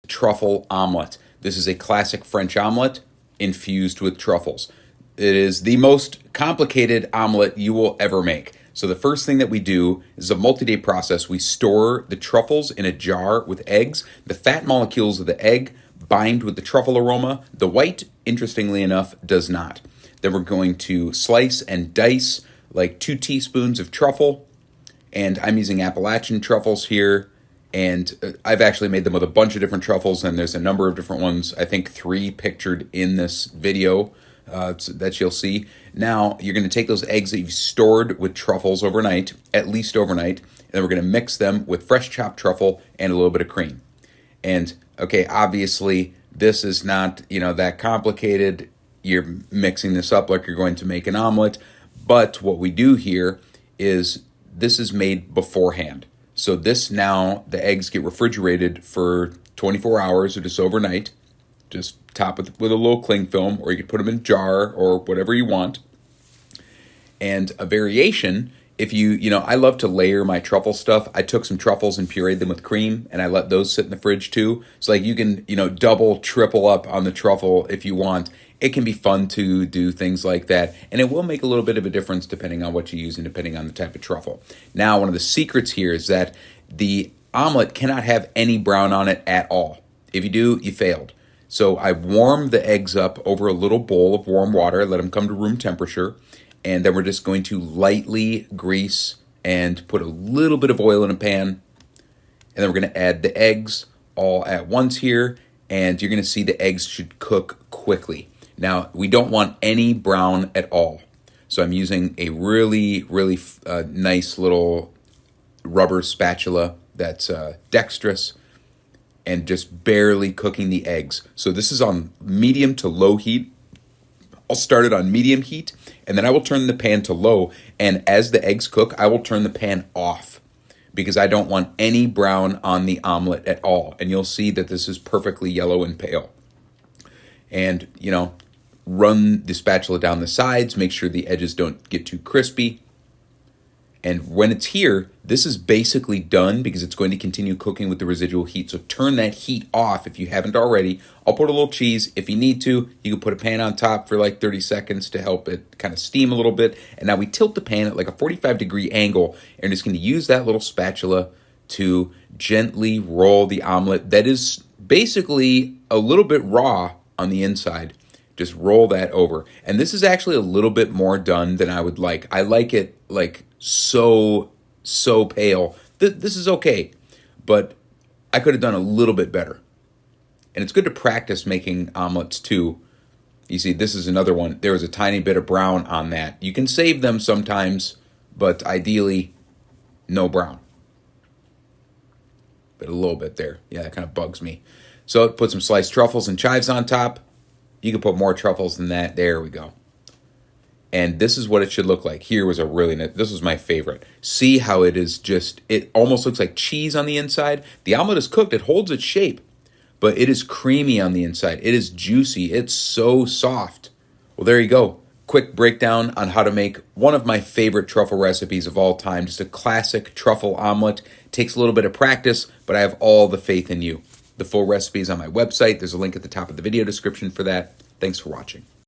truffle omelet. This is a classic French omelet infused with truffles. It is the most complicated omelet you will ever make. So the first thing that we do is a multi-day process. We store the truffles in a jar with eggs. The fat molecules of the egg bind with the truffle aroma. The white, interestingly enough, does not. Then we're going to slice and dice like 2 teaspoons of truffle. And I'm using Appalachian truffles here. And I've actually made them with a bunch of different truffles, and there's a number of different ones. I think 3 pictured in this video that you'll see. Now, you're going to take those eggs that you've stored with truffles overnight, at least overnight, and then we're going to mix them with fresh chopped truffle and a little bit of cream. And, okay, obviously, this is not, that complicated. You're mixing this up like you're going to make an omelet. But what we do here is this is made beforehand. So this now, the eggs get refrigerated for 24 hours or just overnight. Just top it with a little cling film, or you could put them in a jar or whatever you want. And a variation, if I love to layer my truffle stuff. I took some truffles and pureed them with cream, and I let those sit in the fridge too. So like you can, double, triple up on the truffle if you want. It can be fun to do things like that, and it will make a little bit of a difference depending on what you use and depending on the type of truffle. Now, one of the secrets here is that the omelet cannot have any brown on it at all. If you do, you failed. So I warm the eggs up over a little bowl of warm water, let them come to room temperature, and then we're just going to lightly grease and put a little bit of oil in a pan, and then we're going to add the eggs all at once here, and you're going to see the eggs should cook quickly. Now, we don't want any brown at all. So I'm using a really, really nice little rubber spatula that's dexterous and just barely cooking the eggs. So this is on medium to low heat. I'll start it on medium heat, and then I will turn the pan to low. And as the eggs cook, I will turn the pan off because I don't want any brown on the omelet at all. And you'll see that this is perfectly yellow and pale. And, run the spatula down the sides, make sure the edges don't get too crispy. And when it's here, this is basically done because it's going to continue cooking with the residual heat. So turn that heat off if you haven't already. I'll put a little cheese. If you need to, you can put a pan on top for like 30 seconds to help it kind of steam a little bit. And now we tilt the pan at like a 45-degree angle, and just going to use that little spatula to gently roll the omelet that is basically a little bit raw on the inside. Just roll that over. And this is actually a little bit more done than I would like. I like it like so pale. This is okay, but I could have done a little bit better. And it's good to practice making omelets too. You see, this is another one. There was a tiny bit of brown on that. You can save them sometimes, but ideally, no brown. But a little bit there. Yeah, that kind of bugs me. So put some sliced truffles and chives on top. You can put more truffles than that. There we go. And this is what it should look like. Here was this was my favorite. See how it is it almost looks like cheese on the inside. The omelet is cooked. It holds its shape, but it is creamy on the inside. It is juicy. It's so soft. Well, there you go. Quick breakdown on how to make one of my favorite truffle recipes of all time. Just a classic truffle omelet. Takes a little bit of practice, but I have all the faith in you. The full recipe is on my website. There's a link at the top of the video description for that. Thanks for watching.